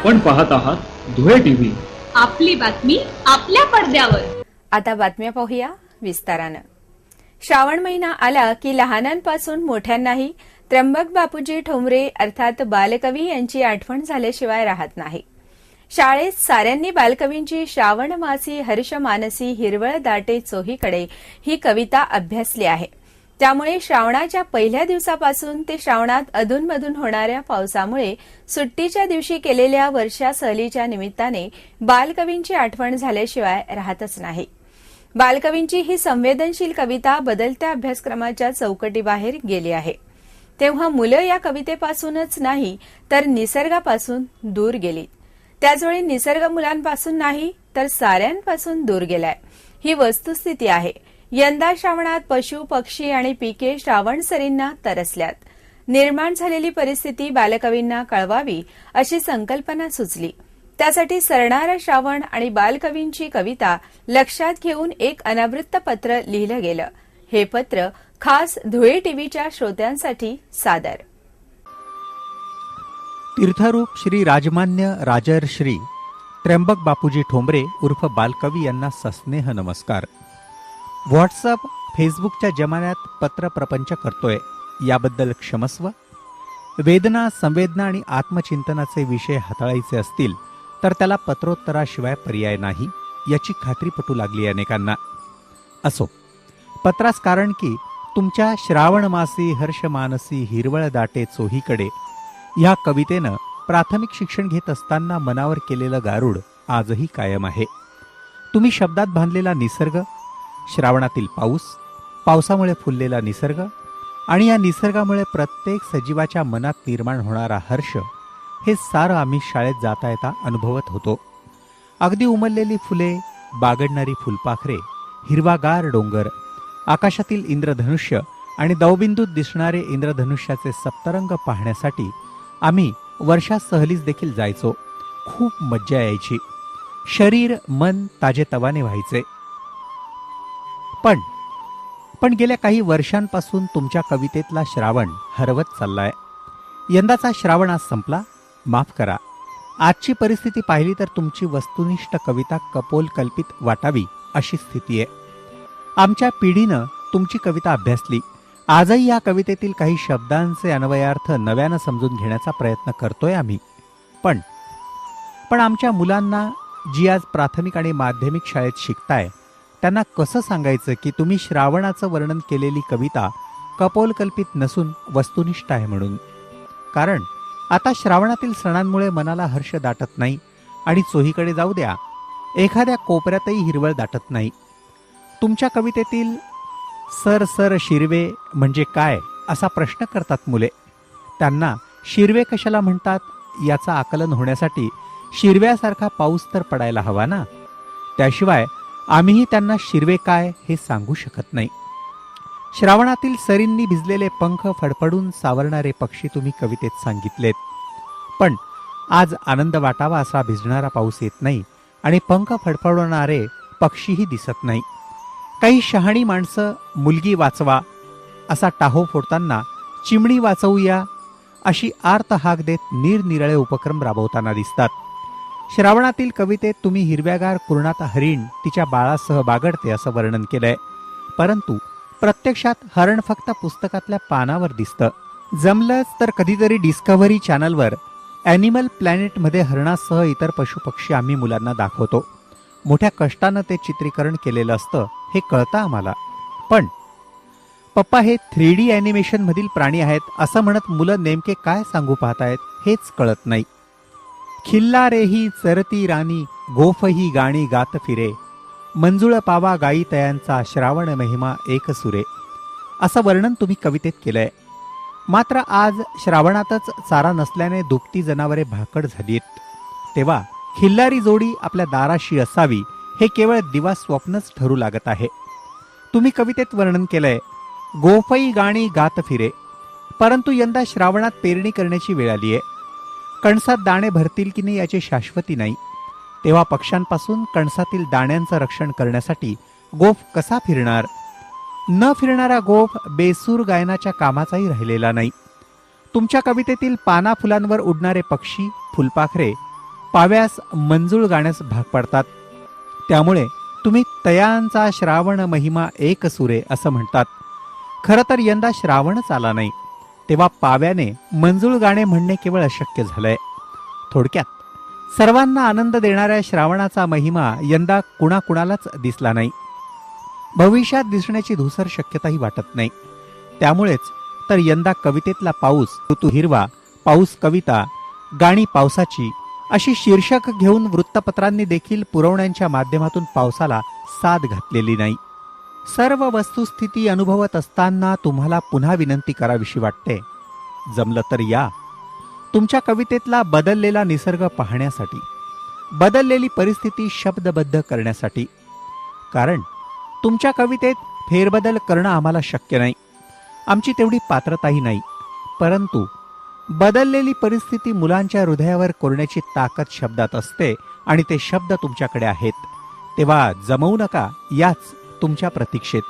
पण पाहत आहात धुळे टीव्ही, आपली बातमी आपल्या पडद्यावर. आता बातम्या पाहूया विस्तारानं. श्रावण महिना आला की लहानांपासून मोठ्यांनाही त्र्यंबक बापूजी ठोंबरे अर्थात बालकवी यांची आठवण झाल्याशिवाय राहत नाही. शाळेत साऱ्यांनी बालकवींची श्रावण मासी हर्ष मानसी हिरवळ दाटे चोहीकडे ही कविता अभ्यासली आहे. त्यामुळे श्रावणाच्या पहिल्या दिवसापासून ते श्रावणात अधूनमधून होणाऱ्या पावसामुळे सुट्टीच्या दिवशी केलेल्या वर्षा सहलीच्या निमित्ताने बालकवींची आठवण झाल्याशिवाय राहतच नाही. बालकवींची ही संवेदनशील कविता बदलत्या अभ्यासक्रमाच्या चौकटीबाहेर गेली आहे. तेव्हा मुलं या कवितेपासूनच नाही तर निसर्गापासून दूर गेली. त्याचवेळी निसर्ग मुलांपासून नाही तर साऱ्यांपासून दूर गेलाय. ही वस्तुस्थिती आहे. यंदा श्रावणात पशु पक्षी आणि पिके श्रावण सरींना तरसल्यात. निर्माण झालेली परिस्थिती बालकवींना कळवावी अशी संकल्पना सुचली. त्यासाठी सरणारा श्रावण आणि बालकवींची कविता लक्षात घेऊन एक अनावृत्त पत्र लिहिलं गेलं. हे पत्र खास धुळे टीव्हीच्या श्रोत्यांसाठी सादर. तीर्थरूप श्री राजमान्य राजर्श्री त्र्यंबक बापूजी ठोंबरे उर्फ बालकवी यांना सस्नेह नमस्कार. व्हॉट्सअप फेसबुकच्या जमान्यात पत्र प्रपंच करतोय याबद्दल क्षमस्व. वेदना संवेदना आणि आत्मचिंतनाचे विषय हाताळायचे असतील तर त्याला पत्रोत्तराशिवाय पर्याय नाही याची खात्री पटू लागली अनेकांना. असो, पत्रास कारण की तुमच्या श्रावण मासी हर्ष मानसी हिरवळ दाटे चोहीकडे ह्या कवितेनं प्राथमिक शिक्षण घेत असताना मनावर केलेलं गारूड आजही कायम आहे. तुम्ही शब्दात बांधलेला निसर्ग, श्रावणातील पाऊस, पावसामुळे फुललेला निसर्ग आणि या निसर्गामुळे प्रत्येक सजीवाच्या मनात निर्माण होणारा हर्ष, हे सारं आम्ही शाळेत जाता येता अनुभवत होतो. अगदी उमललेली फुले, बागडणारी फुलपाखरे, हिरवागार डोंगर, आकाशातील इंद्रधनुष्य आणि दवबिंदूत दिसणारे इंद्रधनुष्याचे सप्तरंग पाहण्यासाठी आम्ही वर्षा सहलीस देखील जायचो. खूप मज्जा यायची. शरीर मन ताजेतवाने व्हायचे. पण गेल्या काही वर्षांपासून तुमच्या कवितेतला श्रावण हरवत चाललाय. यंदाचा श्रावण आज संपला. माफ करा. आजची परिस्थिती पाहिली तर तुमची वस्तुनिष्ठ कविता कपोल कल्पित वाटावी अशी स्थिती आहे. आमच्या पिढीनं तुमची कविता अभ्यासली. आजही या कवितेतील काही शब्दांचे अन्वयार्थ नव्यानं समजून घेण्याचा प्रयत्न करतोय आम्ही. पण आमच्या मुलांना जी आज प्राथमिक आणि माध्यमिक शाळेत शिकताय त्यांना कसं सांगायचं की तुम्ही श्रावणाचं वर्णन केलेली कविता कपोलकल्पित नसून वस्तुनिष्ठ आहे म्हणून. कारण आता श्रावणातील सणांमुळे मनाला हर्ष दाटत नाही आणि चोहीकडे जाऊ द्या, एखाद्या कोपऱ्यातही हिरवळ दाटत नाही. तुमच्या कवितेतील सर सर शिरवे म्हणजे काय असा प्रश्न करतात मुले. त्यांना शिरवे कशाला म्हणतात याचा आकलन होण्यासाठी शिरव्यासारखा पाऊस तर पडायला हवा ना. त्याशिवाय आम्हीही त्यांना शिरवे काय हे सांगू शकत नाही. श्रावणातील सरींनी भिजलेले पंख फडफडून सावरणारे पक्षी तुम्ही कवितेत सांगितलेत. पण आज आनंद वाटावा असा भिजणारा पाऊस येत नाही आणि पंख फडफडवणारे पक्षीही दिसत नाही. काही शहाणी माणसं मुलगी वाचवा असा टाहो फोडताना चिमणी वाचवूया अशी आर्त हाक देत निरनिराळे उपक्रम राबवताना दिसतात. श्रावणातील कवितेत तुम्ही हिरव्यागार कुरणात हरिण तिच्या बाळासह बागडते असं वर्णन केलंय. परंतु प्रत्यक्षात हरण फक्त पुस्तकातल्या पानावर दिसतं. जमलंच तर कधीतरी डिस्कव्हरी चॅनलवर ॲनिमल प्लॅनेटमध्ये हरणासह इतर पशुपक्षी आम्ही मुलांना दाखवतो. मोठ्या कष्टानं ते चित्रीकरण केलेलं असतं हे कळतं आम्हाला. पण पप्पा हे 3D ॲनिमेशन मधील प्राणी आहेत असं म्हणत मुलं नेमके काय सांगू पाहतायत हेच कळत नाही. खिल्ला रेही चरती राणी गोफही गाणी गात फिरे, मंजुळ पावा गाई तयांचा श्रावण महिमा एक सुरे असं वर्णन तुम्ही कवितेत केलंय. मात्र आज श्रावणातच चारा नसल्याने दुभती जनावरे भाकड झालीत. तेव्हा खिल्लारी जोडी आपल्या दाराशी असावी हे केवळ दिवा स्वप्नच ठरू लागत आहे. तुम्ही कवितेत वर्णन केलंय गोफई गाणी गात फिरे. परंतु यंदा श्रावणात पेरणी करण्याची वेळ आली आहे. कणसात दाणे भरतील की नाही याची शाश्वती नाही. तेव्हा पक्ष्यांपासून कणसातील दाण्यांचं रक्षण करण्यासाठी गोफ कसा फिरणार? न फिरणारा गोफ बेसूर गायनाच्या कामाचाही राहिलेला नाही. तुमच्या कवितेतील पाना फुलांवर उडणारे पक्षी, फुलपाखरे पाव्यास मंजूळ गाण्यास भाग पडतात. त्यामुळे तुम्ही तयांचा श्रावण महिमा एक सुरे असं म्हणतात. खरं तर यंदा श्रावणच आला नाही, तेव्हा पाव्याने मंजूळ गाणे म्हणणे केवळ अशक्य झालंय. थोडक्यात सर्वांना आनंद देणाऱ्या श्रावणाचा महिमा यंदा कुणाकुणालाच दिसला नाही. भविष्यात दिसण्याची धूसर शक्यताही वाटत नाही. त्यामुळेच तर यंदा कवितेतला पाऊस, ऋतू हिरवा, पाऊस कविता, गाणी पावसाची अशी शीर्षक घेऊन वृत्तपत्रांनी देखील पुरवण्यांच्या माध्यमातून पावसाला साद घातलेली नाही. सर्व वस्तुस्थिती अनुभवत असताना तुम्हाला पुन्हा विनंती करावीशी वाटते, जमलं तर या तुमच्या कवितेतला बदललेला निसर्ग पाहण्यासाठी, बदललेली परिस्थिती शब्दबद्ध करण्यासाठी. कारण तुमच्या कवितेत फेरबदल करणं आम्हाला शक्य नाही, आमची तेवढी पात्रताही नाही. परंतु बदललेली परिस्थिती मुलांच्या हृदयावर कोरण्याची ताकद शब्दात असते आणि ते शब्द तुमच्याकडे आहेत. तेव्हा जमवू नका याच तुमच्या प्रतीक्षेत.